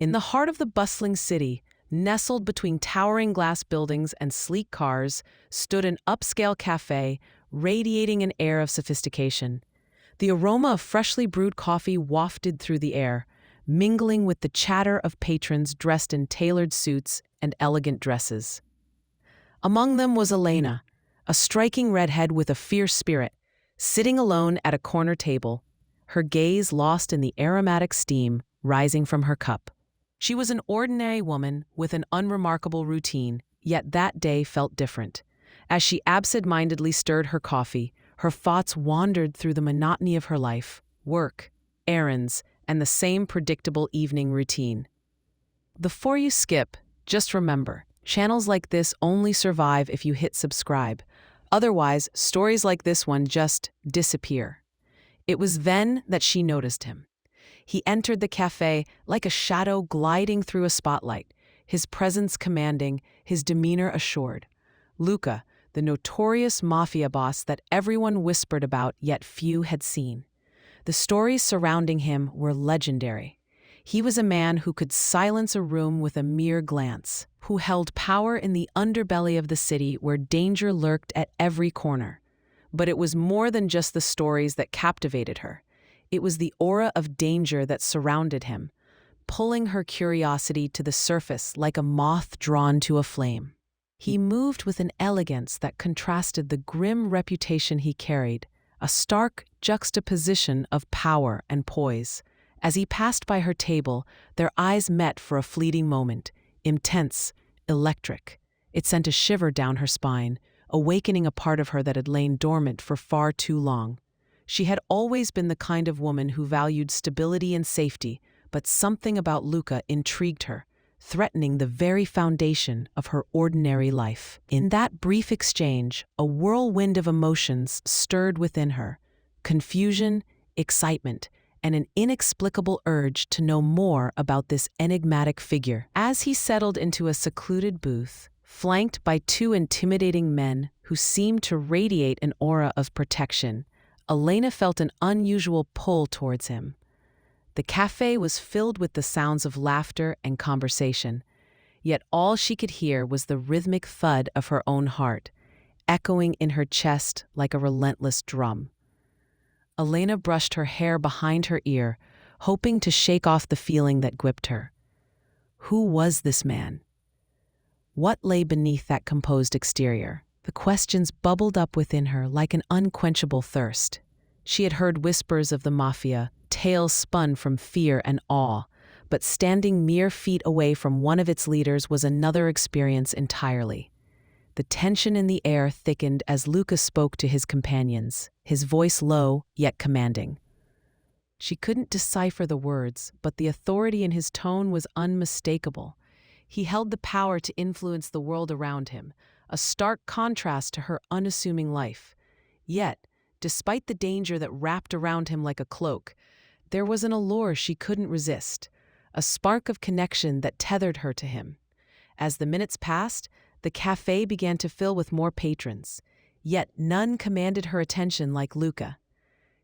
In the heart of the bustling city, nestled between towering glass buildings and sleek cars, stood an upscale cafe, radiating an air of sophistication. The aroma of freshly brewed coffee wafted through the air, mingling with the chatter of patrons dressed in tailored suits and elegant dresses. Among them was Elena, a striking redhead with a fierce spirit, sitting alone at a corner table, her gaze lost in the aromatic steam rising from her cup. She was an ordinary woman with an unremarkable routine, yet that day felt different. As she absent-mindedly stirred her coffee, her thoughts wandered through the monotony of her life, work, errands, and the same predictable evening routine. Before you skip, just remember, channels like this only survive if you hit subscribe. Otherwise, stories like this one just disappear. It was then that she noticed him. He entered the cafe like a shadow gliding through a spotlight, his presence commanding, his demeanor assured. Luca, the notorious mafia boss that everyone whispered about yet few had seen. The stories surrounding him were legendary. He was a man who could silence a room with a mere glance, who held power in the underbelly of the city where danger lurked at every corner. But it was more than just the stories that captivated her. It was the aura of danger that surrounded him, pulling her curiosity to the surface like a moth drawn to a flame. He moved with an elegance that contrasted the grim reputation he carried, a stark juxtaposition of power and poise. As he passed by her table, their eyes met for a fleeting moment, intense, electric. It sent a shiver down her spine, awakening a part of her that had lain dormant for far too long. She had always been the kind of woman who valued stability and safety, but something about Luca intrigued her, threatening the very foundation of her ordinary life. In that brief exchange, a whirlwind of emotions stirred within her: confusion, excitement, and an inexplicable urge to know more about this enigmatic figure. As he settled into a secluded booth, flanked by two intimidating men who seemed to radiate an aura of protection, Elena felt an unusual pull towards him. The cafe was filled with the sounds of laughter and conversation, yet all she could hear was the rhythmic thud of her own heart, echoing in her chest like a relentless drum. Elena brushed her hair behind her ear, hoping to shake off the feeling that gripped her. Who was this man? What lay beneath that composed exterior? The questions bubbled up within her like an unquenchable thirst. She had heard whispers of the mafia, tales spun from fear and awe, but standing mere feet away from one of its leaders was another experience entirely. The tension in the air thickened as Luca spoke to his companions, his voice low yet commanding. She couldn't decipher the words, but the authority in his tone was unmistakable. He held the power to influence the world around him, a stark contrast to her unassuming life. Yet, despite the danger that wrapped around him like a cloak, there was an allure she couldn't resist, a spark of connection that tethered her to him. As the minutes passed, the cafe began to fill with more patrons, yet none commanded her attention like Luca.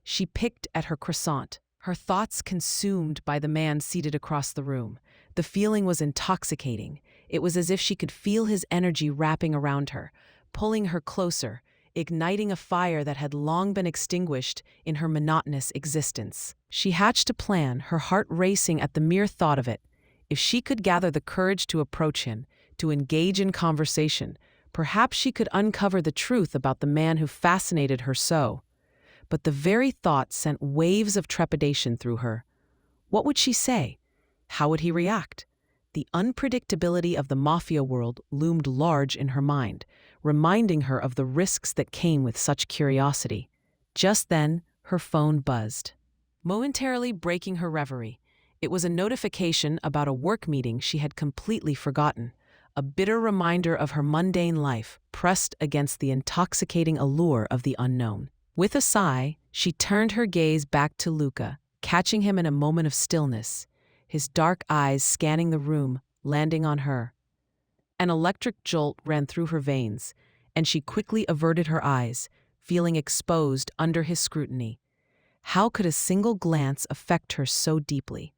She picked at her croissant, her thoughts consumed by the man seated across the room. The feeling was intoxicating. It was as if she could feel his energy wrapping around her, pulling her closer, igniting a fire that had long been extinguished in her monotonous existence. She hatched a plan, her heart racing at the mere thought of it. If she could gather the courage to approach him, to engage in conversation, perhaps she could uncover the truth about the man who fascinated her so. But the very thought sent waves of trepidation through her. What would she say? How would he react? The unpredictability of the mafia world loomed large in her mind, reminding her of the risks that came with such curiosity. Just then, her phone buzzed, momentarily breaking her reverie. It was a notification about a work meeting she had completely forgotten, a bitter reminder of her mundane life pressed against the intoxicating allure of the unknown. With a sigh, she turned her gaze back to Luca, catching him in a moment of stillness, his dark eyes scanning the room, landing on her. An electric jolt ran through her veins, and she quickly averted her eyes, feeling exposed under his scrutiny. How could a single glance affect her so deeply?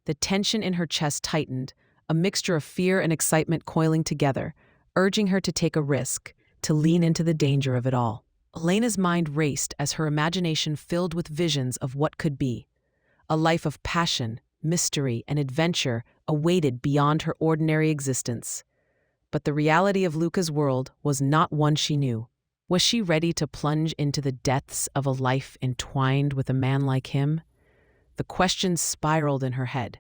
The tension in her chest tightened, a mixture of fear and excitement coiling together, urging her to take a risk, to lean into the danger of it all. Elena's mind raced as her imagination filled with visions of what could be. A life of passion, mystery, and adventure awaited beyond her ordinary existence. But the reality of Luca's world was not one she knew. Was she ready to plunge into the depths of a life entwined with a man like him? The questions spiraled in her head,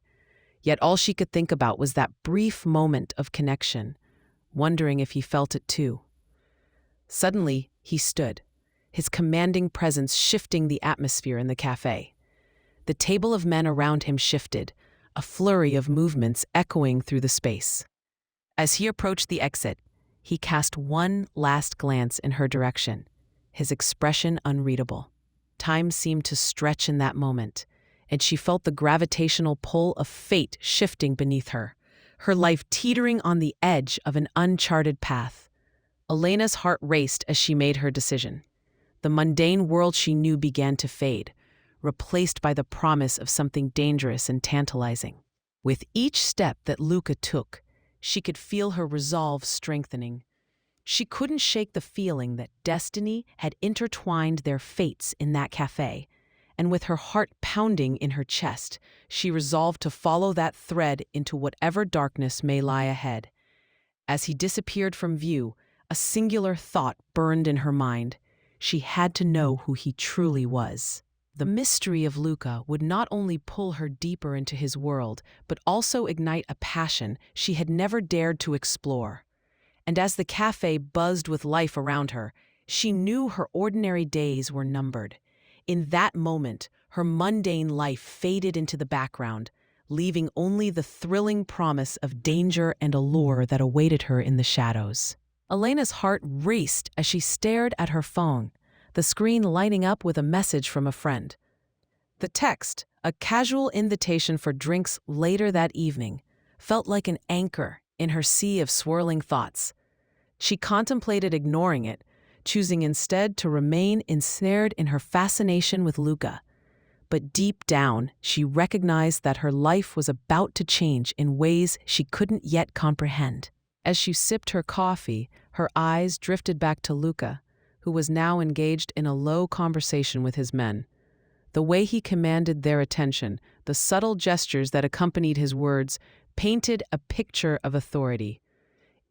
yet all she could think about was that brief moment of connection, wondering if he felt it too. Suddenly, he stood, his commanding presence shifting the atmosphere in the cafe. The table of men around him shifted, a flurry of movements echoing through the space. As he approached the exit, he cast one last glance in her direction, his expression unreadable. Time seemed to stretch in that moment, and she felt the gravitational pull of fate shifting beneath her, her life teetering on the edge of an uncharted path. Elena's heart raced as she made her decision. The mundane world she knew began to fade, replaced by the promise of something dangerous and tantalizing. With each step that Luca took, she could feel her resolve strengthening. She couldn't shake the feeling that destiny had intertwined their fates in that cafe, and with her heart pounding in her chest, she resolved to follow that thread into whatever darkness may lie ahead. As he disappeared from view, a singular thought burned in her mind. She had to know who he truly was. The mystery of Luca would not only pull her deeper into his world, but also ignite a passion she had never dared to explore. And as the cafe buzzed with life around her, she knew her ordinary days were numbered. In that moment, her mundane life faded into the background, leaving only the thrilling promise of danger and allure that awaited her in the shadows. Elena's heart raced as she stared at her phone, the screen lighting up with a message from a friend. The text, a casual invitation for drinks later that evening, felt like an anchor in her sea of swirling thoughts. She contemplated ignoring it, choosing instead to remain ensnared in her fascination with Luca. But deep down, she recognized that her life was about to change in ways she couldn't yet comprehend. As she sipped her coffee, her eyes drifted back to Luca, who was now engaged in a low conversation with his men. The way he commanded their attention, the subtle gestures that accompanied his words, painted a picture of authority.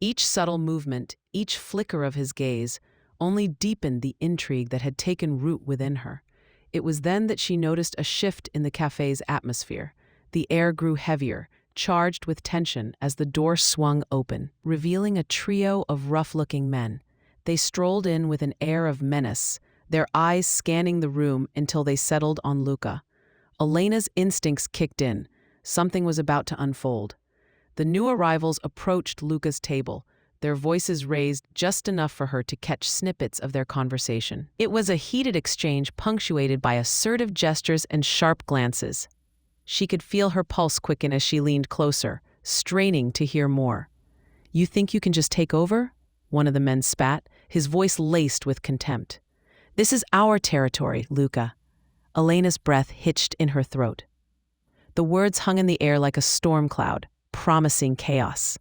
Each subtle movement, each flicker of his gaze, only deepened the intrigue that had taken root within her. It was then that she noticed a shift in the cafe's atmosphere. The air grew heavier, charged with tension as the door swung open, revealing a trio of rough-looking men. They strolled in with an air of menace, their eyes scanning the room until they settled on Luca. Elena's instincts kicked in. Something was about to unfold. The new arrivals approached Luca's table, their voices raised just enough for her to catch snippets of their conversation. It was a heated exchange punctuated by assertive gestures and sharp glances. She could feel her pulse quicken as she leaned closer, straining to hear more. "You think you can just take over?" one of the men spat, his voice laced with contempt. "This is our territory, Luca." Elena's breath hitched in her throat. The words hung in the air like a storm cloud, promising chaos.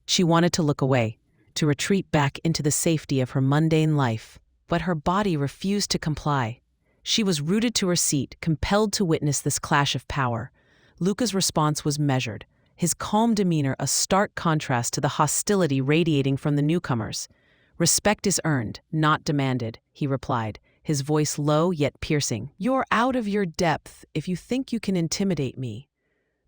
She wanted to look away, to retreat back into the safety of her mundane life, but her body refused to comply. She was rooted to her seat, compelled to witness this clash of power. Luca's response was measured, his calm demeanor a stark contrast to the hostility radiating from the newcomers. "Respect is earned, not demanded," he replied, his voice low yet piercing. "You're out of your depth if you think you can intimidate me."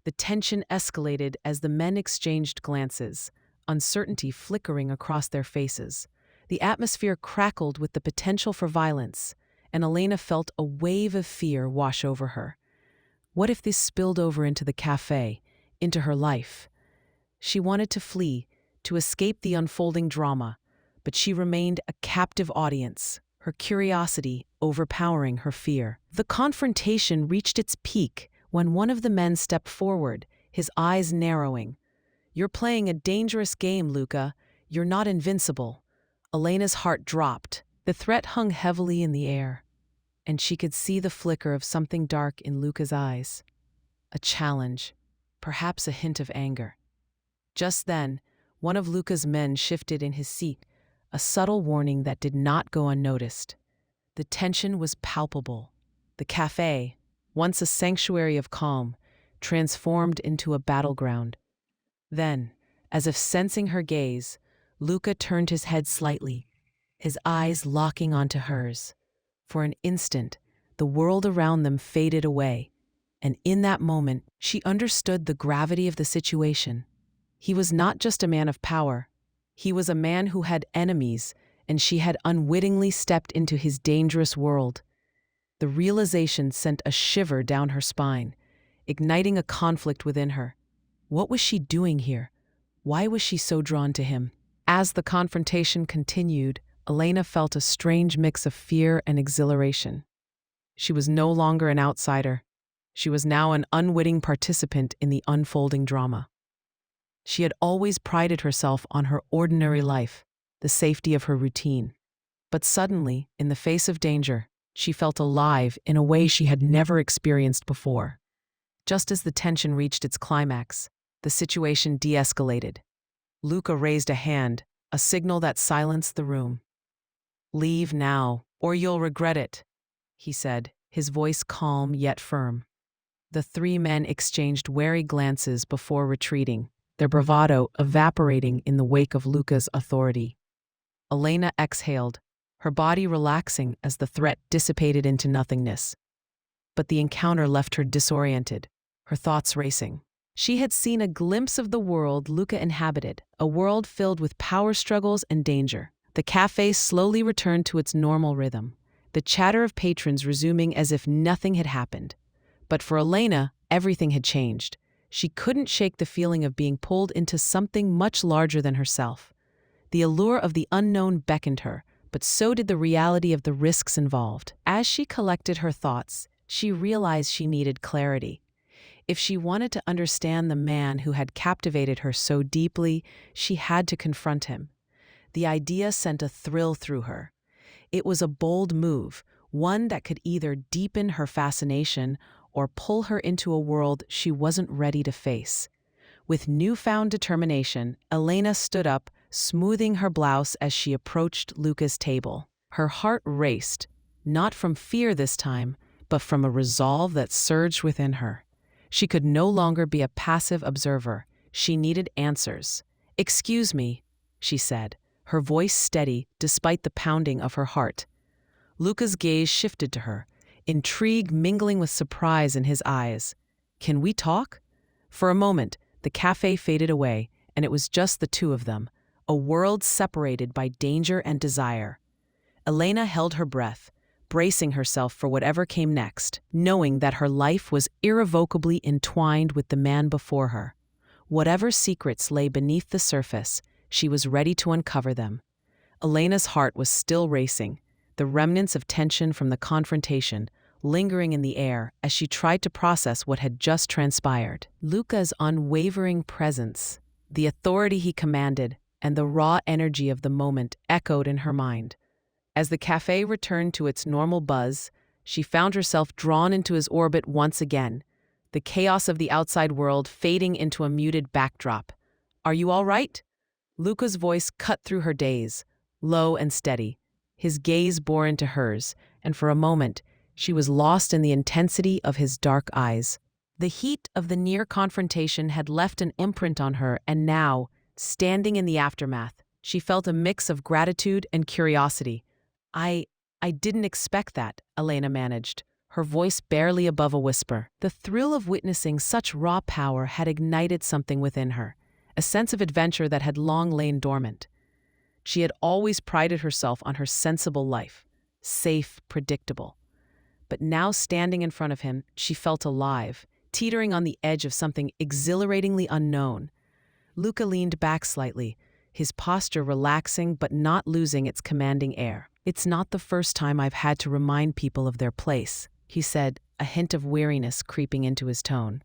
The tension escalated as the men exchanged glances, uncertainty flickering across their faces. The atmosphere crackled with the potential for violence, and Elena felt a wave of fear wash over her. What if this spilled over into the cafe, into her life? She wanted to flee, to escape the unfolding drama, but she remained a captive audience, her curiosity overpowering her fear. The confrontation reached its peak when one of the men stepped forward, his eyes narrowing. "You're playing a dangerous game, Luca. You're not invincible." Elena's heart dropped. The threat hung heavily in the air, and she could see the flicker of something dark in Luca's eyes. A challenge, perhaps a hint of anger. Just then, one of Luca's men shifted in his seat, a subtle warning that did not go unnoticed. The tension was palpable. The cafe, once a sanctuary of calm, transformed into a battleground. Then, as if sensing her gaze, Luca turned his head slightly, his eyes locking onto hers. For an instant, the world around them faded away, and in that moment, she understood the gravity of the situation. He was not just a man of power. He was a man who had enemies, and she had unwittingly stepped into his dangerous world. The realization sent a shiver down her spine, igniting a conflict within her. What was she doing here? Why was she so drawn to him? As the confrontation continued, Elena felt a strange mix of fear and exhilaration. She was no longer an outsider. She was now an unwitting participant in the unfolding drama. She had always prided herself on her ordinary life, the safety of her routine. But suddenly, in the face of danger, she felt alive in a way she had never experienced before. Just as the tension reached its climax, the situation de-escalated. Luca raised a hand, a signal that silenced the room. "Leave now, or you'll regret it," he said, his voice calm yet firm. The three men exchanged wary glances before retreating, their bravado evaporating in the wake of Luca's authority. Elena exhaled, her body relaxing as the threat dissipated into nothingness. But the encounter left her disoriented, her thoughts racing. She had seen a glimpse of the world Luca inhabited, a world filled with power struggles and danger. The cafe slowly returned to its normal rhythm, the chatter of patrons resuming as if nothing had happened. But for Elena, everything had changed. She couldn't shake the feeling of being pulled into something much larger than herself. The allure of the unknown beckoned her, but so did the reality of the risks involved. As she collected her thoughts, she realized she needed clarity. If she wanted to understand the man who had captivated her so deeply, she had to confront him. The idea sent a thrill through her. It was a bold move, one that could either deepen her fascination or pull her into a world she wasn't ready to face. With newfound determination, Elena stood up, smoothing her blouse as she approached Luca's table. Her heart raced, not from fear this time, but from a resolve that surged within her. She could no longer be a passive observer. She needed answers. "Excuse me," she said, her voice steady despite the pounding of her heart. Luca's gaze shifted to her, intrigue mingling with surprise in his eyes. "Can we talk?" For a moment, the cafe faded away, and it was just the two of them, a world separated by danger and desire. Elena held her breath, bracing herself for whatever came next, knowing that her life was irrevocably entwined with the man before her. Whatever secrets lay beneath the surface, she was ready to uncover them. Elena's heart was still racing, the remnants of tension from the confrontation lingering in the air as she tried to process what had just transpired. Luca's unwavering presence, the authority he commanded, and the raw energy of the moment echoed in her mind. As the cafe returned to its normal buzz, she found herself drawn into his orbit once again, the chaos of the outside world fading into a muted backdrop. "Are you all right?" Luca's voice cut through her daze, low and steady. His gaze bore into hers, and for a moment, she was lost in the intensity of his dark eyes. The heat of the near confrontation had left an imprint on her, and now, standing in the aftermath, she felt a mix of gratitude and curiosity. I didn't expect that," Elena managed, her voice barely above a whisper. The thrill of witnessing such raw power had ignited something within her, a sense of adventure that had long lain dormant. She had always prided herself on her sensible life, safe, predictable. But now standing in front of him, she felt alive, teetering on the edge of something exhilaratingly unknown. Luca leaned back slightly, his posture relaxing but not losing its commanding air. "It's not the first time I've had to remind people of their place," he said, a hint of weariness creeping into his tone.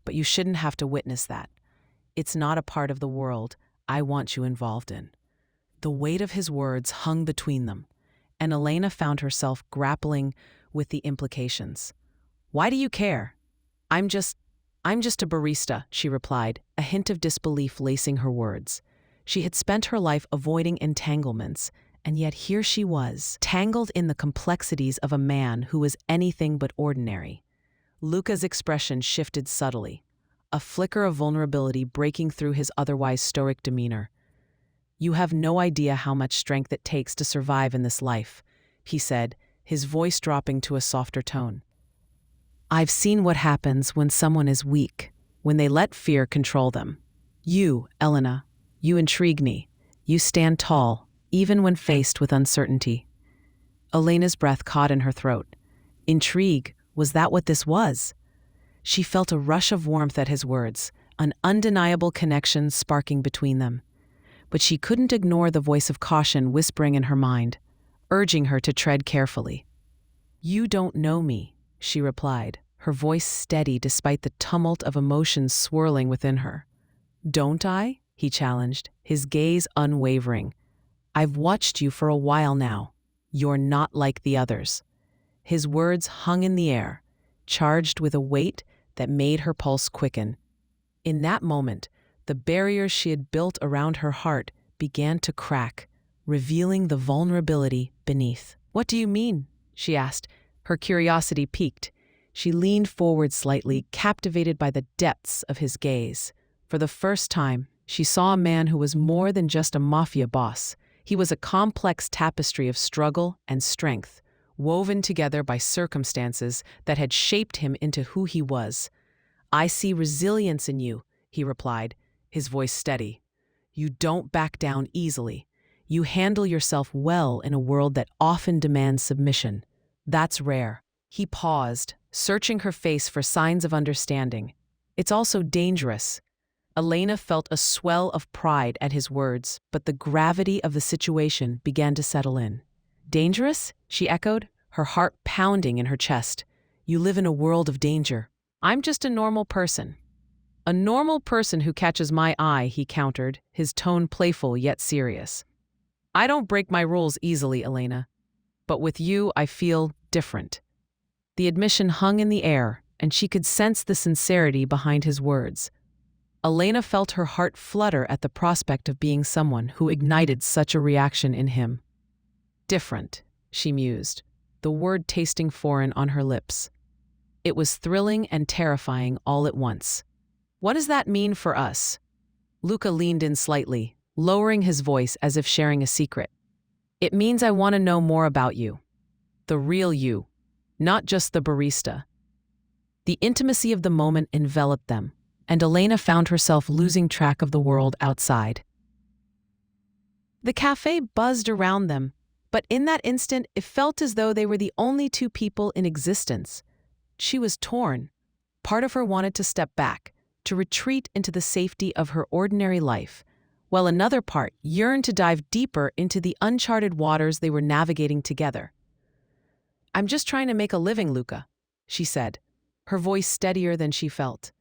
"But you shouldn't have to witness that. It's not a part of the world I want you involved in." The weight of his words hung between them, and Elena found herself grappling with the implications. "Why do you care? I'm just "I'm just a barista," she replied, a hint of disbelief lacing her words. She had spent her life avoiding entanglements, and yet here she was, tangled in the complexities of a man who was anything but ordinary. Luca's expression shifted subtly, a flicker of vulnerability breaking through his otherwise stoic demeanor. "You have no idea how much strength it takes to survive in this life," he said, his voice dropping to a softer tone. "I've seen what happens when someone is weak, when they let fear control them. You, Elena, you intrigue me. You stand tall, even when faced with uncertainty." Elena's breath caught in her throat. Intrigue, was that what this was? She felt a rush of warmth at his words, an undeniable connection sparking between them. But she couldn't ignore the voice of caution whispering in her mind, urging her to tread carefully. "You don't know me," she replied, her voice steady despite the tumult of emotions swirling within her. "Don't I?" he challenged, his gaze unwavering. "I've watched you for a while now. You're not like the others." His words hung in the air, charged with a weight that made her pulse quicken. In that moment, the barriers she had built around her heart began to crack, revealing the vulnerability beneath. "What do you mean?" she asked, her curiosity piqued. She leaned forward slightly, captivated by the depths of his gaze. For the first time, she saw a man who was more than just a mafia boss. He was a complex tapestry of struggle and strength, woven together by circumstances that had shaped him into who he was. "I see resilience in you," he replied, his voice steady. "You don't back down easily. You handle yourself well in a world that often demands submission. That's rare." He paused, searching her face for signs of understanding. "It's also dangerous." Elena felt a swell of pride at his words, but the gravity of the situation began to settle in. "Dangerous?" she echoed, her heart pounding in her chest. "You live in a world of danger." "I'm just a normal person." "A normal person who catches my eye," he countered, his tone playful yet serious. "I don't break my rules easily, Elena. But with you, I feel different." The admission hung in the air, and she could sense the sincerity behind his words. Elena felt her heart flutter at the prospect of being someone who ignited such a reaction in him. "Different," she mused, the word tasting foreign on her lips. It was thrilling and terrifying all at once. "What does that mean for us?" Luca leaned in slightly, lowering his voice as if sharing a secret. "It means I want to know more about you. The real you, not just the barista." The intimacy of the moment enveloped them, and Elena found herself losing track of the world outside. The cafe buzzed around them, but in that instant it felt as though they were the only two people in existence. She was torn. Part of her wanted to step back, to retreat into the safety of her ordinary life, while another part yearned to dive deeper into the uncharted waters they were navigating together. "I'm just trying to make a living, Luca," she said, her voice steadier than she felt.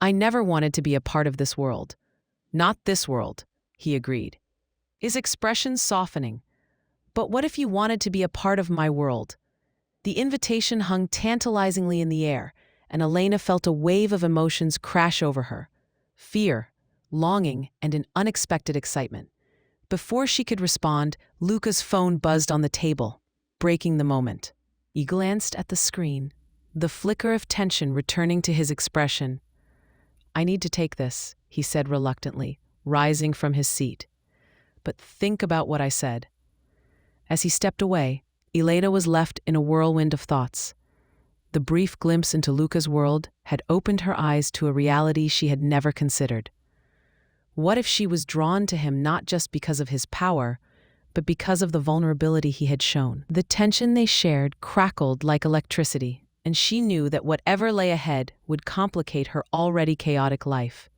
"I never wanted to be a part of this world." "Not this world," he agreed, his expression softening. "But what if you wanted to be a part of my world?" The invitation hung tantalizingly in the air, and Elena felt a wave of emotions crash over her. Fear, longing, and an unexpected excitement. Before she could respond, Luca's phone buzzed on the table, breaking the moment. He glanced at the screen, the flicker of tension returning to his expression. "I need to take this," he said reluctantly, rising from his seat. "But think about what I said." As he stepped away, Elena was left in a whirlwind of thoughts. The brief glimpse into Luca's world had opened her eyes to a reality she had never considered. What if she was drawn to him not just because of his power, but because of the vulnerability he had shown? The tension they shared crackled like electricity, and she knew that whatever lay ahead would complicate her already chaotic life.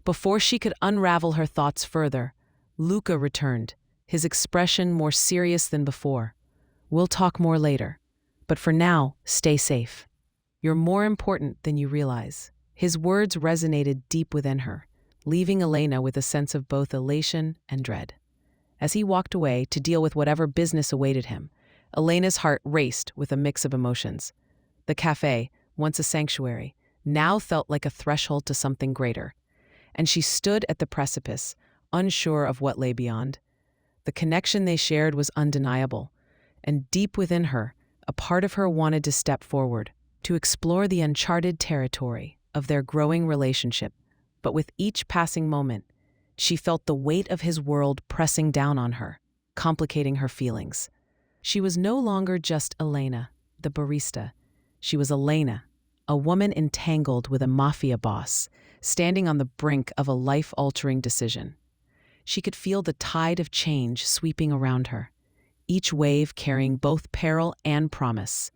Before she could unravel her thoughts further, Luca returned, his expression more serious than before. "We'll talk more later. But for now, stay safe. You're more important than you realize." His words resonated deep within her, leaving Elena with a sense of both elation and dread. As he walked away to deal with whatever business awaited him, Elena's heart raced with a mix of emotions. The cafe, once a sanctuary, now felt like a threshold to something greater, and she stood at the precipice, unsure of what lay beyond. The connection they shared was undeniable, and deep within her, a part of her wanted to step forward, to explore the uncharted territory of their growing relationship. But with each passing moment, she felt the weight of his world pressing down on her, complicating her feelings. She was no longer just Elena, the barista. She was Elena, a woman entangled with a mafia boss, standing on the brink of a life-altering decision. She could feel the tide of change sweeping around her, each wave carrying both peril and promise.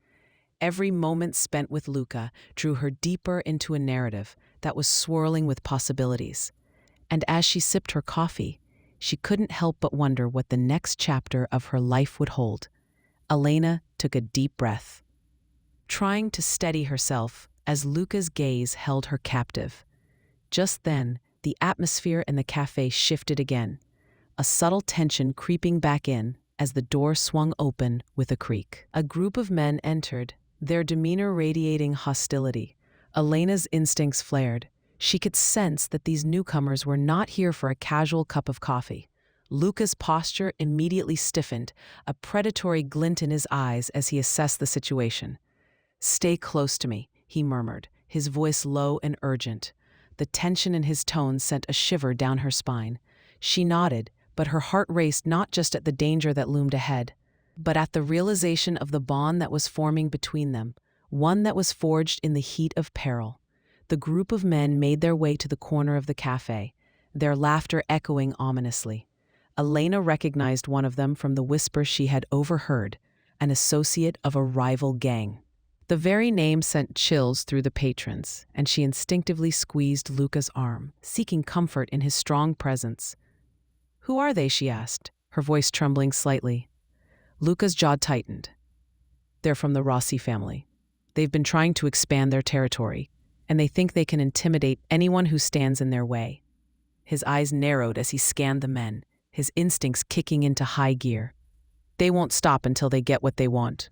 Every moment spent with Luca drew her deeper into a narrative that was swirling with possibilities. And as she sipped her coffee, she couldn't help but wonder what the next chapter of her life would hold. Elena took a deep breath, trying to steady herself as Luca's gaze held her captive. Just then, the atmosphere in the cafe shifted again, a subtle tension creeping back in as the door swung open with a creak. A group of men entered, their demeanor radiating hostility. Elena's instincts flared. She could sense that these newcomers were not here for a casual cup of coffee. Luca's posture immediately stiffened, a predatory glint in his eyes as he assessed the situation. "Stay close to me," he murmured, his voice low and urgent. The tension in his tone sent a shiver down her spine. She nodded, but her heart raced not just at the danger that loomed ahead, but at the realization of the bond that was forming between them, one that was forged in the heat of peril. The group of men made their way to the corner of the cafe, their laughter echoing ominously. Elena recognized one of them from the whisper she had overheard, an associate of a rival gang. The very name sent chills through the patrons, and she instinctively squeezed Luca's arm, seeking comfort in his strong presence. "Who are they?" she asked, her voice trembling slightly. Luca's jaw tightened. "They're from the Rossi family. They've been trying to expand their territory, and they think they can intimidate anyone who stands in their way." His eyes narrowed as he scanned the men, his instincts kicking into high gear. "They won't stop until they get what they want."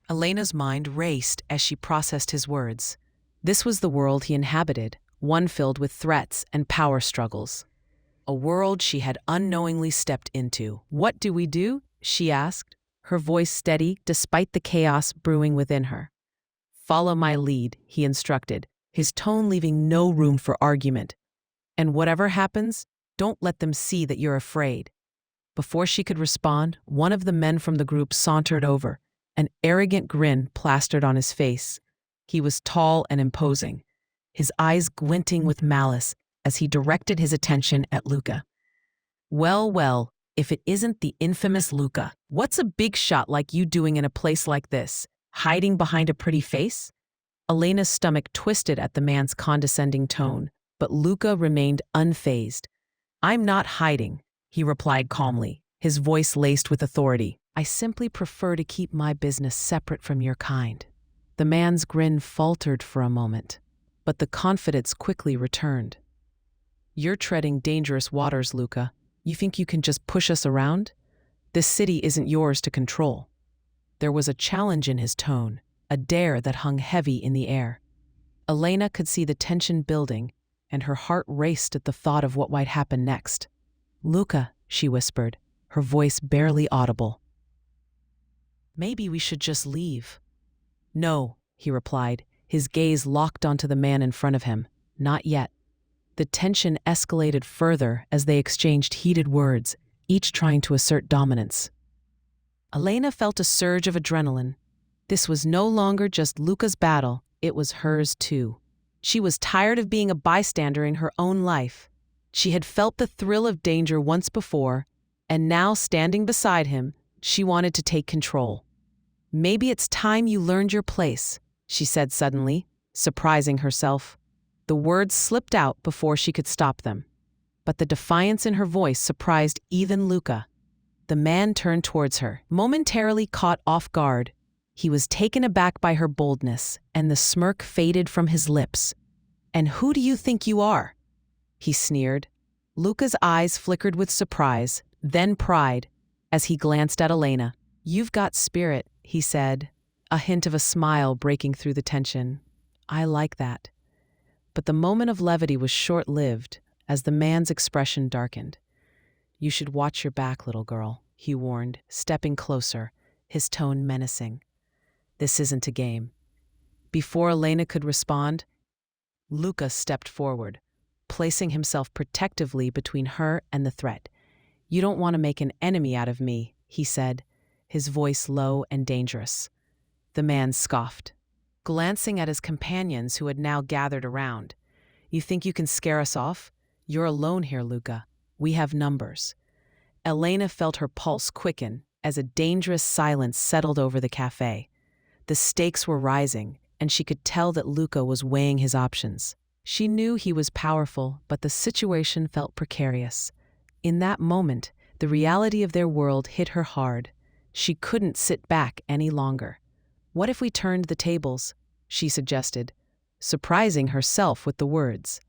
Elena's mind raced as she processed his words. This was the world he inhabited, one filled with threats and power struggles. A world she had unknowingly stepped into. "What do we do?" she asked, her voice steady despite the chaos brewing within her. "Follow my lead," he instructed, his tone leaving no room for argument. "And whatever happens, don't let them see that you're afraid." Before she could respond, one of the men from the group sauntered over, an arrogant grin plastered on his face. He was tall and imposing, his eyes glinting with malice as he directed his attention at Luca. "Well, well, if it isn't the infamous Luca. What's a big shot like you doing in a place like this, hiding behind a pretty face?" Elena's stomach twisted at the man's condescending tone, but Luca remained unfazed. "I'm not hiding," he replied calmly, his voice laced with authority. "I simply prefer to keep my business separate from your kind." The man's grin faltered for a moment, but the confidence quickly returned. "You're treading dangerous waters, Luca. You think you can just push us around? This city isn't yours to control." There was a challenge in his tone, a dare that hung heavy in the air. Elena could see the tension building, and her heart raced at the thought of what might happen next. "Luca," she whispered, her voice barely audible. "Maybe we should just leave." "No," he replied, his gaze locked onto the man in front of him. "Not yet." The tension escalated further as they exchanged heated words, each trying to assert dominance. Elena felt a surge of adrenaline. This was no longer just Luca's battle, it was hers too. She was tired of being a bystander in her own life. She had felt the thrill of danger once before, and now standing beside him, she wanted to take control. "Maybe it's time you learned your place," she said suddenly, surprising herself. The words slipped out before she could stop them, but the defiance in her voice surprised even Luca. The man turned towards her, momentarily caught off guard. He was taken aback by her boldness, and the smirk faded from his lips. "And who do you think you are?" he sneered. Luca's eyes flickered with surprise, then pride, as he glanced at Elena. "You've got spirit," he said, a hint of a smile breaking through the tension. "I like that." But the moment of levity was short-lived as the man's expression darkened. "You should watch your back, little girl," he warned, stepping closer, his tone menacing. "This isn't a game." Before Elena could respond, Luca stepped forward, placing himself protectively between her and the threat. "You don't want to make an enemy out of me," he said, his voice low and dangerous. The man scoffed, glancing at his companions who had now gathered around. "You think you can scare us off? You're alone here, Luca. We have numbers." Elena felt her pulse quicken as a dangerous silence settled over the cafe. The stakes were rising, and she could tell that Luca was weighing his options. She knew he was powerful, but the situation felt precarious. In that moment, the reality of their world hit her hard. She couldn't sit back any longer. "What if we turned the tables?" she suggested, surprising herself with the words.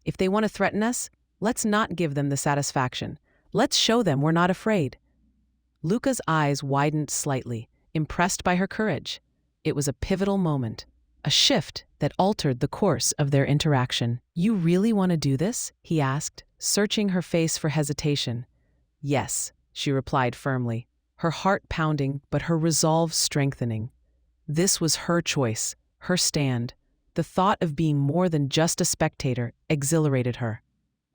"If they want to threaten us, let's not give them the satisfaction. Let's show them we're not afraid." Luca's eyes widened slightly, impressed by her courage. It was a pivotal moment, a shift that altered the course of their interaction. "You really want to do this?" he asked, searching her face for hesitation. "Yes," she replied firmly, her heart pounding but her resolve strengthening. This was her choice, her stand. The thought of being more than just a spectator exhilarated her.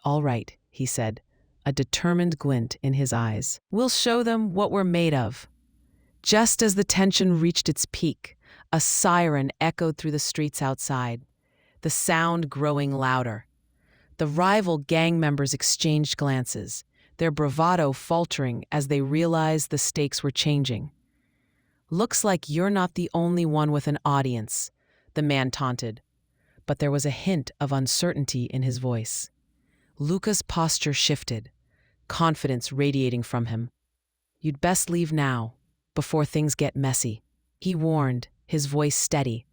"All right," he said, a determined glint in his eyes. "We'll show them what we're made of." Just as the tension reached its peak, a siren echoed through the streets outside, the sound growing louder. The rival gang members exchanged glances, their bravado faltering as they realized the stakes were changing. "Looks like you're not the only one with an audience," the man taunted, but there was a hint of uncertainty in his voice. Luca's posture shifted, confidence radiating from him. "You'd best leave now, before things get messy," he warned, his voice steady.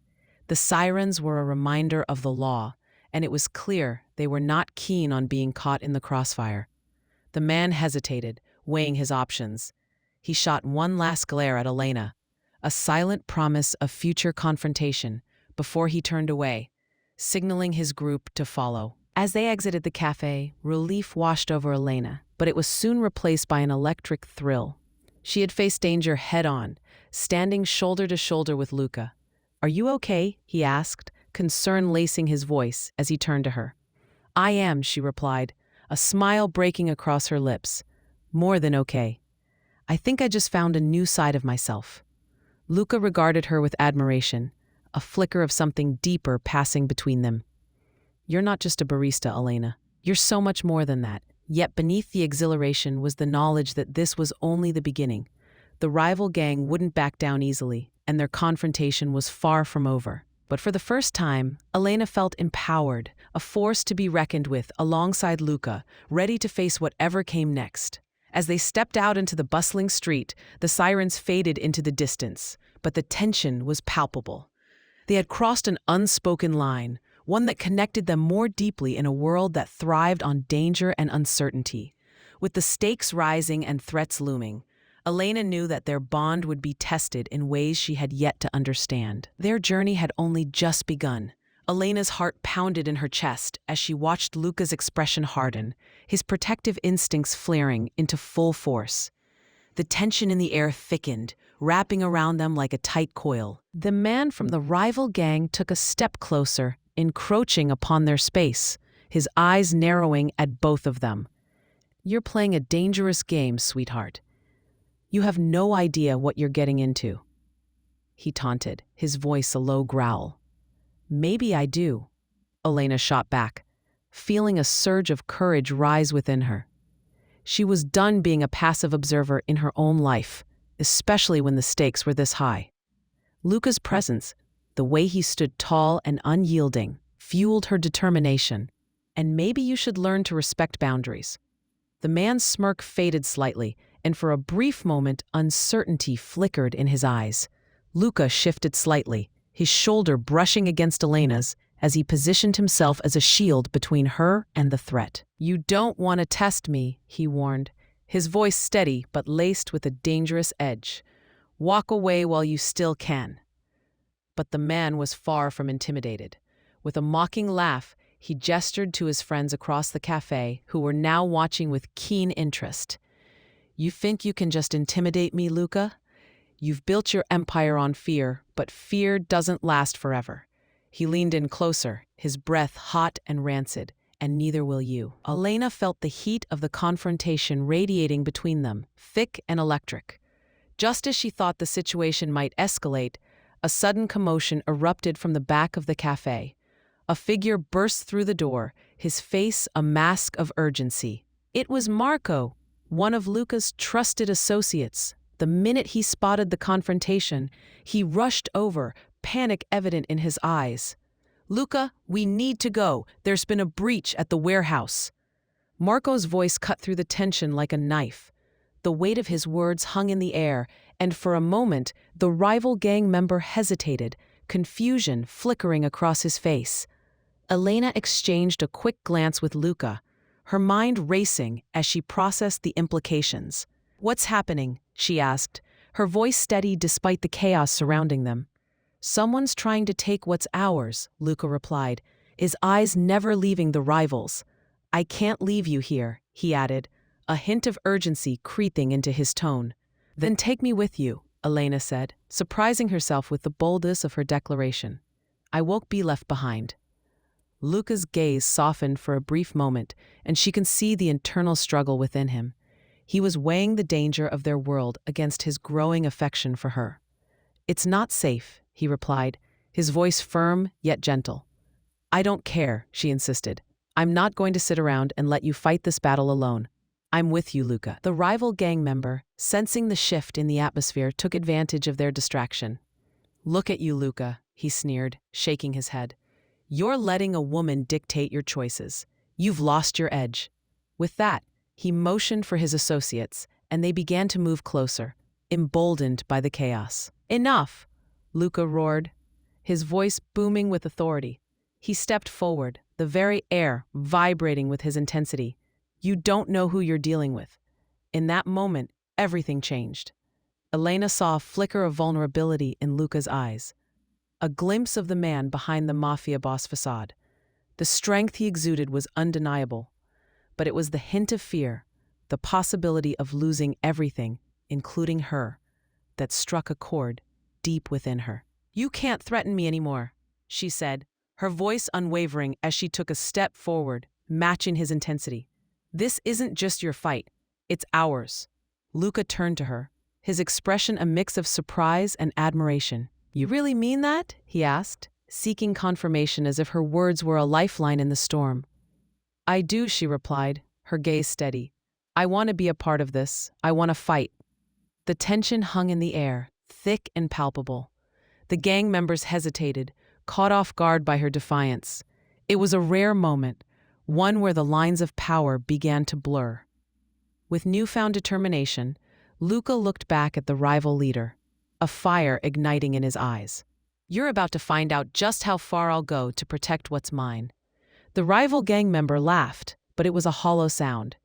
The sirens were a reminder of the law, and it was clear they were not keen on being caught in the crossfire. The man hesitated, weighing his options. He shot one last glare at Elena, a silent promise of future confrontation, before he turned away, signaling his group to follow. As they exited the cafe, relief washed over Elena, but it was soon replaced by an electric thrill. She had faced danger head-on, standing shoulder to shoulder with Luca. "Are you okay?" he asked, concern lacing his voice as he turned to her. "I am," she replied, a smile breaking across her lips. "More than okay. I think I just found a new side of myself." Luca regarded her with admiration, a flicker of something deeper passing between them. "You're not just a barista, Elena. You're so much more than that." Yet beneath the exhilaration was the knowledge that this was only the beginning. The rival gang wouldn't back down easily, and their confrontation was far from over. But for the first time, Elena felt empowered, a force to be reckoned with alongside Luca, ready to face whatever came next. As they stepped out into the bustling street, the sirens faded into the distance, but the tension was palpable. They had crossed an unspoken line, one that connected them more deeply in a world that thrived on danger and uncertainty. With the stakes rising and threats looming, Elena knew that their bond would be tested in ways she had yet to understand. Their journey had only just begun. Elena's heart pounded in her chest as she watched Luca's expression harden, his protective instincts flaring into full force. The tension in the air thickened, wrapping around them like a tight coil. The man from the rival gang took a step closer, encroaching upon their space, his eyes narrowing at both of them. "You're playing a dangerous game, sweetheart. You have no idea what you're getting into," he taunted, his voice a low growl. "Maybe I do," Elena shot back, feeling a surge of courage rise within her. She was done being a passive observer in her own life, especially when the stakes were this high. Luca's presence, the way he stood tall and unyielding, fueled her determination. "And maybe you should learn to respect boundaries." The man's smirk faded slightly, and for a brief moment uncertainty flickered in his eyes. Luca shifted slightly, his shoulder brushing against Elena's as he positioned himself as a shield between her and the threat. "You don't want to test me," he warned, his voice steady but laced with a dangerous edge. "Walk away while you still can." But the man was far from intimidated. With a mocking laugh, he gestured to his friends across the cafe, who were now watching with keen interest. You think you can just intimidate me, Luca? You've built your empire on fear, but fear doesn't last forever. He leaned in closer, his breath hot and rancid, and neither will you. Elena felt the heat of the confrontation radiating between them, thick and electric. Just as she thought the situation might escalate, a sudden commotion erupted from the back of the cafe. A figure burst through the door, his face a mask of urgency. It was Marco, one of Luca's trusted associates. The minute he spotted the confrontation, he rushed over, panic evident in his eyes. Luca, we need to go. There's been a breach at the warehouse. Marco's voice cut through the tension like a knife. The weight of his words hung in the air, and for a moment, the rival gang member hesitated, confusion flickering across his face. Elena exchanged a quick glance with Luca, her mind racing as she processed the implications. What's happening? She asked, her voice steady despite the chaos surrounding them. Someone's trying to take what's ours, Luca replied, his eyes never leaving the rivals. I can't leave you here, he added, a hint of urgency creeping into his tone. Then take me with you, Elena said, surprising herself with the boldness of her declaration. I won't be left behind. Luca's gaze softened for a brief moment, and she could see the internal struggle within him. He was weighing the danger of their world against his growing affection for her. It's not safe, he replied, his voice firm yet gentle. I don't care, she insisted. I'm not going to sit around and let you fight this battle alone. I'm with you, Luca. The rival gang member, sensing the shift in the atmosphere, took advantage of their distraction. Look at you, Luca, he sneered, shaking his head. You're letting a woman dictate your choices. You've lost your edge. With that, he motioned for his associates, and they began to move closer, emboldened by the chaos. Enough, Luca roared, his voice booming with authority. He stepped forward, the very air vibrating with his intensity. You don't know who you're dealing with. In that moment, everything changed. Elena saw a flicker of vulnerability in Luca's eyes, a glimpse of the man behind the mafia boss facade. The strength he exuded was undeniable, but it was the hint of fear, the possibility of losing everything, including her, that struck a chord deep within her. You can't threaten me anymore, she said, her voice unwavering as she took a step forward, matching his intensity. This isn't just your fight, it's ours. Luca turned to her, his expression a mix of surprise and admiration. You really mean that? He asked, seeking confirmation as if her words were a lifeline in the storm. I do, she replied, her gaze steady. I want to be a part of this. I want to fight. The tension hung in the air, thick and palpable. The gang members hesitated, caught off guard by her defiance. It was a rare moment, one where the lines of power began to blur. With newfound determination, Luca looked back at the rival leader, a fire igniting in his eyes. You're about to find out just how far I'll go to protect what's mine. The rival gang member laughed, but it was a hollow sound.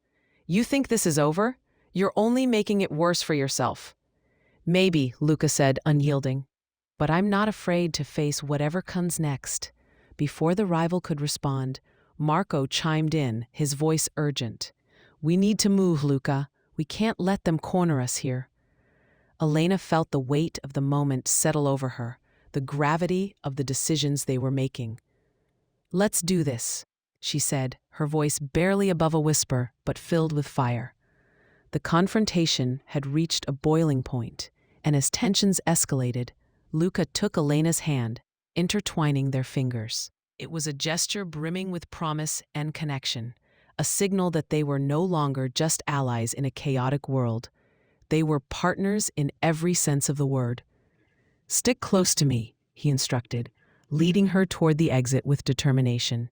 You think this is over? You're only making it worse for yourself. Maybe, Luca said, unyielding. But I'm not afraid to face whatever comes next. Before the rival could respond, Marco chimed in, his voice urgent. We need to move, Luca. We can't let them corner us here. Elena felt the weight of the moment settle over her, the gravity of the decisions they were making. Let's do this, she said, her voice barely above a whisper, but filled with fire. The confrontation had reached a boiling point, and as tensions escalated, Luca took Elena's hand, intertwining their fingers. It was a gesture brimming with promise and connection, a signal that they were no longer just allies in a chaotic world. They were partners in every sense of the word. Stick close to me, he instructed, leading her toward the exit with determination.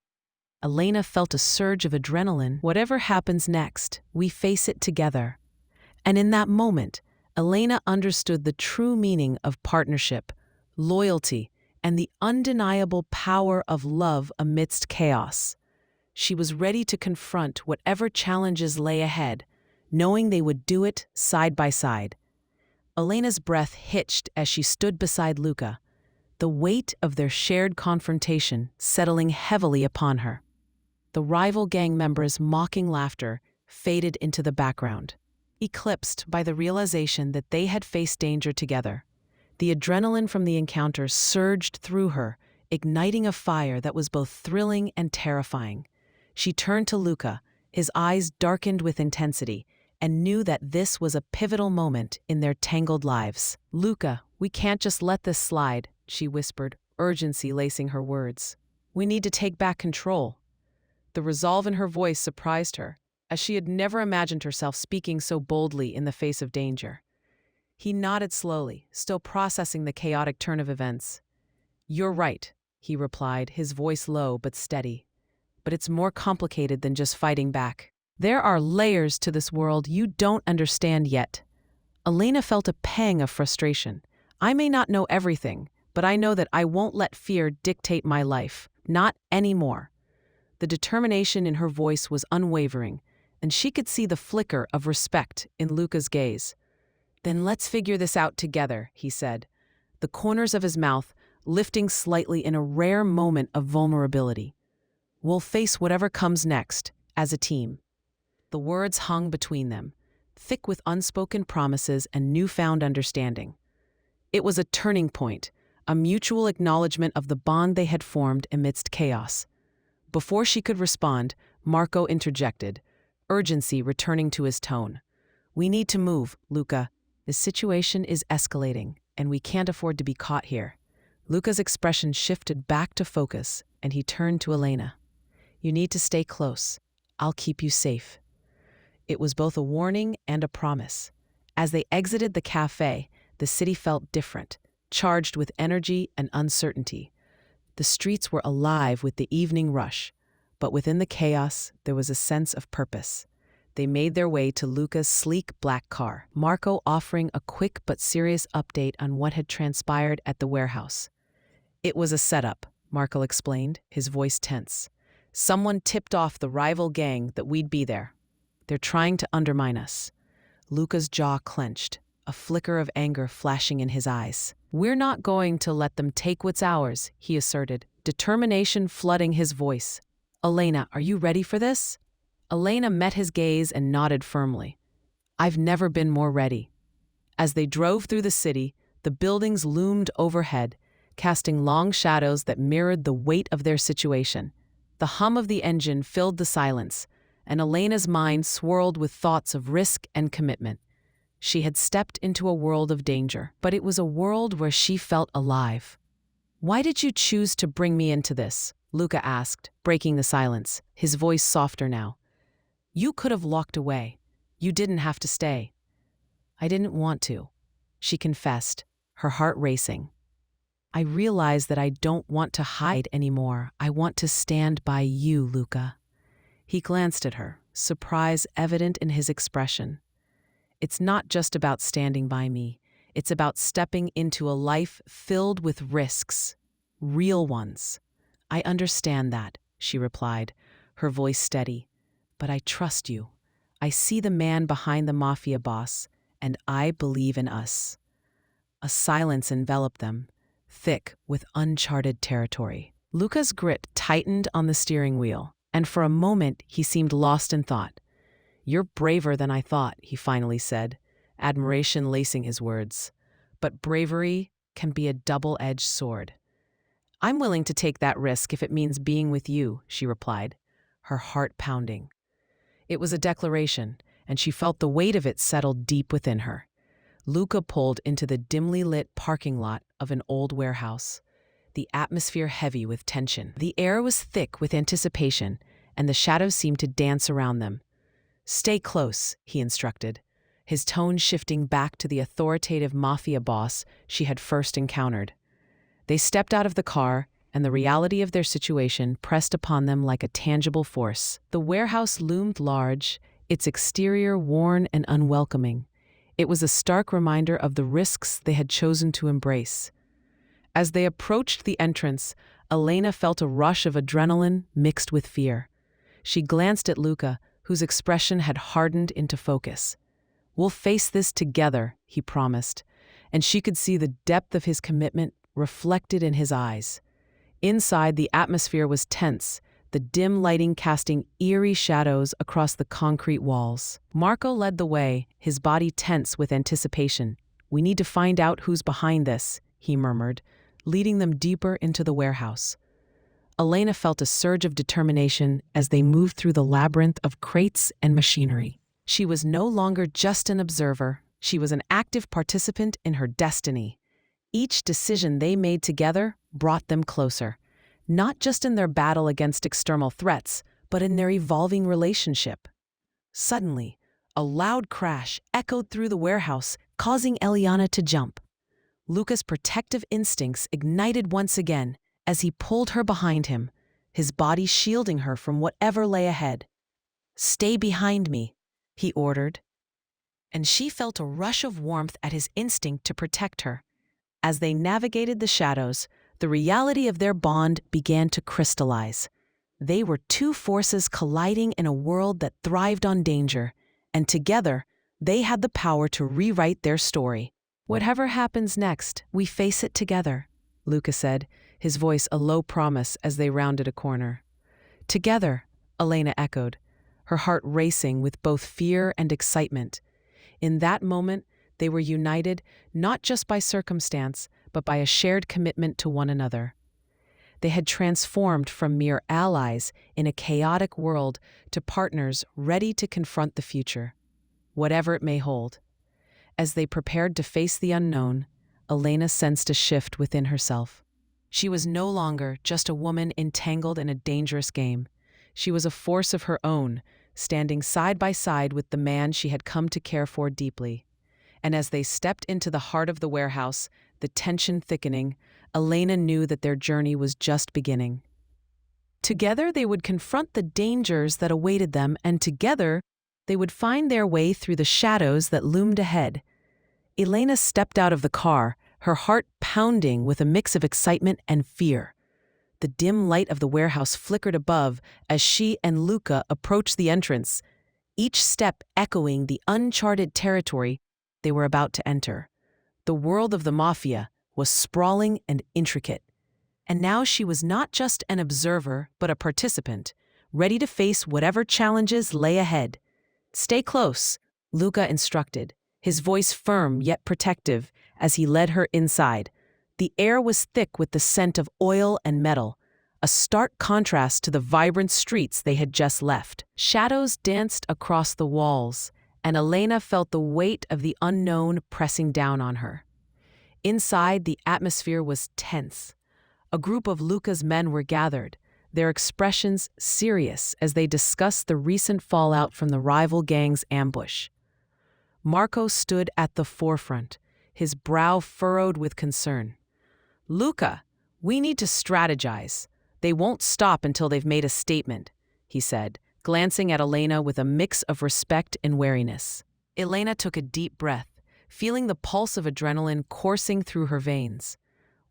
Elena felt a surge of adrenaline. Whatever happens next, we face it together. And in that moment, Elena understood the true meaning of partnership, loyalty, and the undeniable power of love amidst chaos. She was ready to confront whatever challenges lay ahead, knowing they would do it side by side. Elena's breath hitched as she stood beside Luca, the weight of their shared confrontation settling heavily upon her. The rival gang members' mocking laughter faded into the background, eclipsed by the realization that they had faced danger together. The adrenaline from the encounter surged through her, igniting a fire that was both thrilling and terrifying. She turned to Luca, his eyes darkened with intensity, and knew that this was a pivotal moment in their tangled lives. "Luca, we can't just let this slide," she whispered, urgency lacing her words. "We need to take back control." The resolve in her voice surprised her, as she had never imagined herself speaking so boldly in the face of danger. He nodded slowly, still processing the chaotic turn of events. "You're right," he replied, his voice low but steady. "But it's more complicated than just fighting back. There are layers to this world you don't understand yet." Elena felt a pang of frustration. "I may not know everything, but I know that I won't let fear dictate my life. Not anymore." The determination in her voice was unwavering, and she could see the flicker of respect in Luca's gaze. "Then let's figure this out together," he said, the corners of his mouth lifting slightly in a rare moment of vulnerability. "We'll face whatever comes next, as a team." The words hung between them, thick with unspoken promises and newfound understanding. It was a turning point, a mutual acknowledgement of the bond they had formed amidst chaos. Before she could respond, Marco interjected, urgency returning to his tone. "We need to move, Luca. This situation is escalating, and we can't afford to be caught here." Luca's expression shifted back to focus, and he turned to Elena. "You need to stay close. I'll keep you safe." It was both a warning and a promise. As they exited the cafe, the city felt different, charged with energy and uncertainty. The streets were alive with the evening rush, but within the chaos, there was a sense of purpose. They made their way to Luca's sleek black car, Marco offering a quick but serious update on what had transpired at the warehouse. "It was a setup," Marco explained, his voice tense. "Someone tipped off the rival gang that we'd be there. They're trying to undermine us." Luca's jaw clenched, a flicker of anger flashing in his eyes. "We're not going to let them take what's ours," he asserted, determination flooding his voice. "Elena, are you ready for this?" Elena met his gaze and nodded firmly. "I've never been more ready." As they drove through the city, the buildings loomed overhead, casting long shadows that mirrored the weight of their situation. The hum of the engine filled the silence, and Elena's mind swirled with thoughts of risk and commitment. She had stepped into a world of danger, but it was a world where she felt alive. "Why did you choose to bring me into this?" Luca asked, breaking the silence, his voice softer now. "You could have walked away. You didn't have to stay." "I didn't want to," she confessed, her heart racing. "I realize that I don't want to hide anymore. I want to stand by you, Luca." He glanced at her, surprise evident in his expression. "It's not just about standing by me. It's about stepping into a life filled with risks, real ones." "I understand that," she replied, her voice steady. "But I trust you. I see the man behind the mafia boss, and I believe in us." A silence enveloped them, thick with uncharted territory. Luca's grip tightened on the steering wheel, and for a moment he seemed lost in thought. "You're braver than I thought," he finally said, admiration lacing his words. "But bravery can be a double-edged sword." "I'm willing to take that risk if it means being with you," she replied, her heart pounding. It was a declaration, and she felt the weight of it settle deep within her. Luca pulled into the dimly lit parking lot of an old warehouse, the atmosphere heavy with tension. The air was thick with anticipation, and the shadows seemed to dance around them. "Stay close," he instructed, his tone shifting back to the authoritative mafia boss she had first encountered. They stepped out of the car, and the reality of their situation pressed upon them like a tangible force. The warehouse loomed large, its exterior worn and unwelcoming. It was a stark reminder of the risks they had chosen to embrace. As they approached the entrance, Elena felt a rush of adrenaline mixed with fear. She glanced at Luca, whose expression had hardened into focus. "We'll face this together," he promised, and she could see the depth of his commitment reflected in his eyes. Inside, the atmosphere was tense, the dim lighting casting eerie shadows across the concrete walls. Marco led the way, his body tense with anticipation. "We need to find out who's behind this," he murmured, leading them deeper into the warehouse. Elena felt a surge of determination as they moved through the labyrinth of crates and machinery. She was no longer just an observer, she was an active participant in her destiny. Each decision they made together brought them closer, not just in their battle against external threats, but in their evolving relationship. Suddenly, a loud crash echoed through the warehouse, causing Eliana to jump. Luca's protective instincts ignited once again as he pulled her behind him, his body shielding her from whatever lay ahead. "Stay behind me," he ordered. And she felt a rush of warmth at his instinct to protect her. As they navigated the shadows, the reality of their bond began to crystallize. They were two forces colliding in a world that thrived on danger, and together, they had the power to rewrite their story. "Whatever happens next, we face it together," Luca said, his voice a low promise as they rounded a corner. "Together," Elena echoed, her heart racing with both fear and excitement. In that moment, they were united not just by circumstance, but by a shared commitment to one another. They had transformed from mere allies in a chaotic world to partners ready to confront the future, whatever it may hold. As they prepared to face the unknown, Elena sensed a shift within herself. She was no longer just a woman entangled in a dangerous game. She was a force of her own, standing side by side with the man she had come to care for deeply. And as they stepped into the heart of the warehouse, the tension thickening, Elena knew that their journey was just beginning. Together they would confront the dangers that awaited them, and together they would find their way through the shadows that loomed ahead. Elena stepped out of the car, her heart pounding with a mix of excitement and fear. The dim light of the warehouse flickered above as she and Luca approached the entrance, each step echoing the uncharted territory they were about to enter. The world of the mafia was sprawling and intricate, and now she was not just an observer but a participant, ready to face whatever challenges lay ahead. "Stay close," Luca instructed, his voice firm yet protective as he led her inside. The air was thick with the scent of oil and metal, a stark contrast to the vibrant streets they had just left. Shadows danced across the walls, and Elena felt the weight of the unknown pressing down on her. Inside, the atmosphere was tense. A group of Luca's men were gathered, their expressions serious as they discussed the recent fallout from the rival gang's ambush. Marco stood at the forefront, his brow furrowed with concern. "Luca, we need to strategize. They won't stop until they've made a statement," he said, glancing at Elena with a mix of respect and wariness. Elena took a deep breath, feeling the pulse of adrenaline coursing through her veins.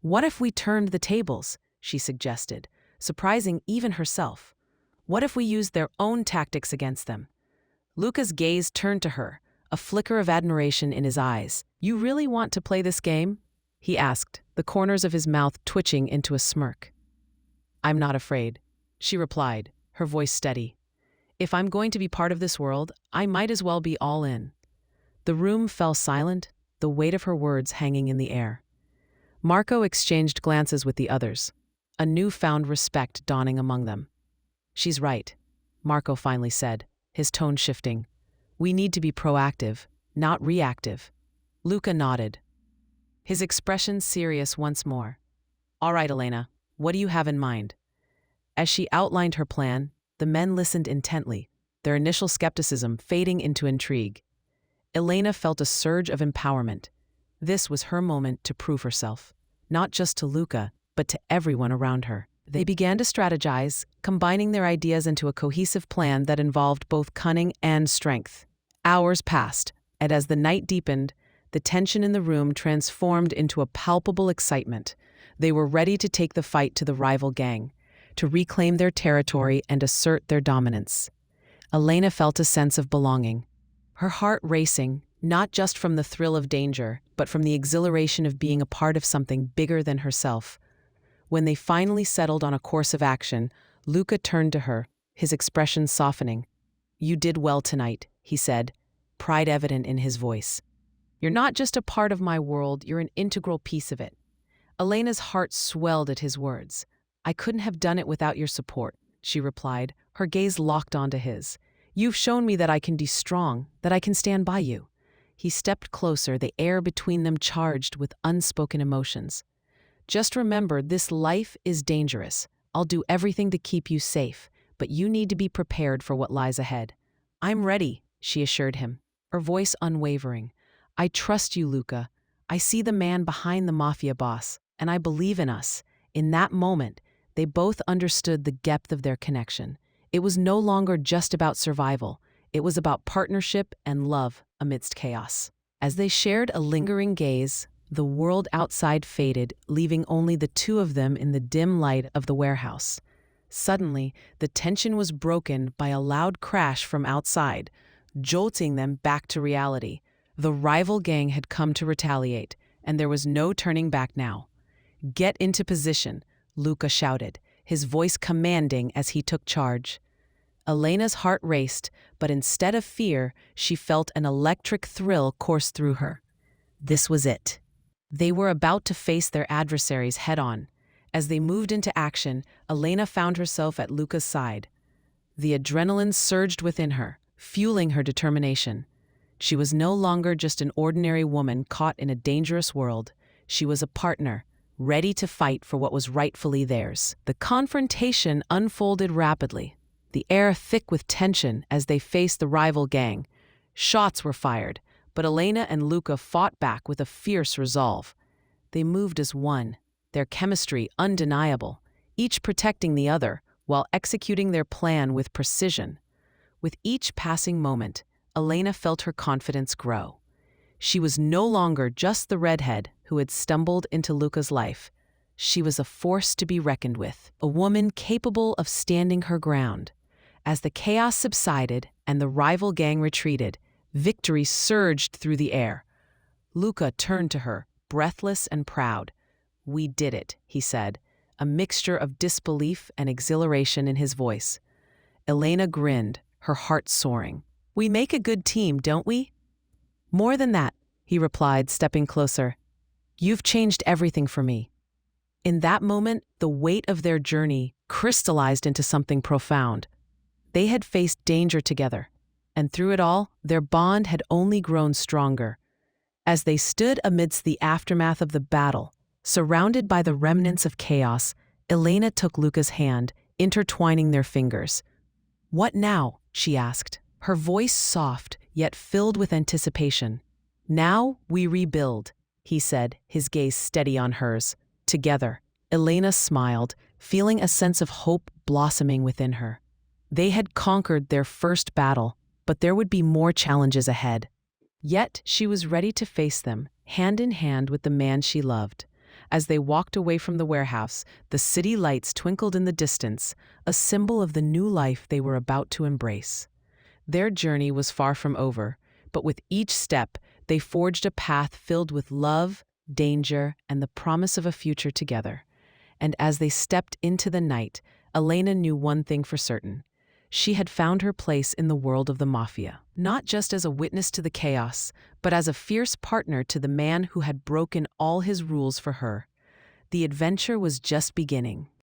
"What if we turned the tables?" she suggested, surprising even herself. "What if we used their own tactics against them?" Luca's gaze turned to her, a flicker of admiration in his eyes. "You really want to play this game?" he asked, the corners of his mouth twitching into a smirk. "I'm not afraid," she replied, her voice steady. "If I'm going to be part of this world, I might as well be all in." The room fell silent, the weight of her words hanging in the air. Marco exchanged glances with the others, a newfound respect dawning among them. "She's right," Marco finally said, his tone shifting. "We need to be proactive, not reactive." Luca nodded, his expression serious once more. "All right, Elena, what do you have in mind?" As she outlined her plan, the men listened intently, their initial skepticism fading into intrigue. Elena felt a surge of empowerment. This was her moment to prove herself, not just to Luca, but to everyone around her. They began to strategize, combining their ideas into a cohesive plan that involved both cunning and strength. Hours passed, and as the night deepened, the tension in the room transformed into a palpable excitement. They were ready to take the fight to the rival gang, to reclaim their territory and assert their dominance. Elena felt a sense of belonging, her heart racing, not just from the thrill of danger, but but from the exhilaration of being a part of something bigger than herself. When they finally settled on a course of action, Luca turned to her, his expression softening. "You did well tonight," he said, pride evident in his voice. "You're not just a part of my world, you're an integral piece of it." Elena's heart swelled at his words. "I couldn't have done it without your support," she replied, her gaze locked onto his. "You've shown me that I can be strong, that I can stand by you." He stepped closer, the air between them charged with unspoken emotions. "Just remember, this life is dangerous. I'll do everything to keep you safe, but you need to be prepared for what lies ahead." "I'm ready," she assured him, her voice unwavering. "I trust you, Luca. I see the man behind the mafia boss, and I believe in us." In that moment, they both understood the depth of their connection. It was no longer just about survival. It was about partnership and love amidst chaos. As they shared a lingering gaze, the world outside faded, leaving only the two of them in the dim light of the warehouse. Suddenly, the tension was broken by a loud crash from outside, jolting them back to reality. The rival gang had come to retaliate, and there was no turning back now. "Get into position," Luca shouted, his voice commanding as he took charge. Elena's heart raced, but instead of fear, she felt an electric thrill course through her. This was it. They were about to face their adversaries head-on. As they moved into action, Elena found herself at Luca's side. The adrenaline surged within her, fueling her determination. She was no longer just an ordinary woman caught in a dangerous world. She was a partner, ready to fight for what was rightfully theirs. The confrontation unfolded rapidly, the air thick with tension as they faced the rival gang. Shots were fired, but Elena and Luca fought back with a fierce resolve. They moved as one, their chemistry undeniable, each protecting the other while executing their plan with precision. With each passing moment, Elena felt her confidence grow. She was no longer just the redhead who had stumbled into Luca's life. She was a force to be reckoned with, a woman capable of standing her ground. As the chaos subsided and the rival gang retreated, victory surged through the air. Luca turned to her, breathless and proud. "We did it," he said, a mixture of disbelief and exhilaration in his voice. Elena grinned, her heart soaring. "We make a good team, don't we?" "More than that," he replied, stepping closer. "You've changed everything for me." In that moment, the weight of their journey crystallized into something profound. They had faced danger together, and through it all, their bond had only grown stronger. As they stood amidst the aftermath of the battle, surrounded by the remnants of chaos, Elena took Luca's hand, intertwining their fingers. "What now?" she asked, her voice soft, yet filled with anticipation. "Now we rebuild," he said, his gaze steady on hers. Together, Elena smiled, feeling a sense of hope blossoming within her. They had conquered their first battle, but there would be more challenges ahead. Yet she was ready to face them, hand in hand with the man she loved. As they walked away from the warehouse, the city lights twinkled in the distance, a symbol of the new life they were about to embrace. Their journey was far from over, but with each step, they forged a path filled with love, danger, and the promise of a future together. And as they stepped into the night, Elena knew one thing for certain. She had found her place in the world of the mafia, not just as a witness to the chaos, but as a fierce partner to the man who had broken all his rules for her. The adventure was just beginning.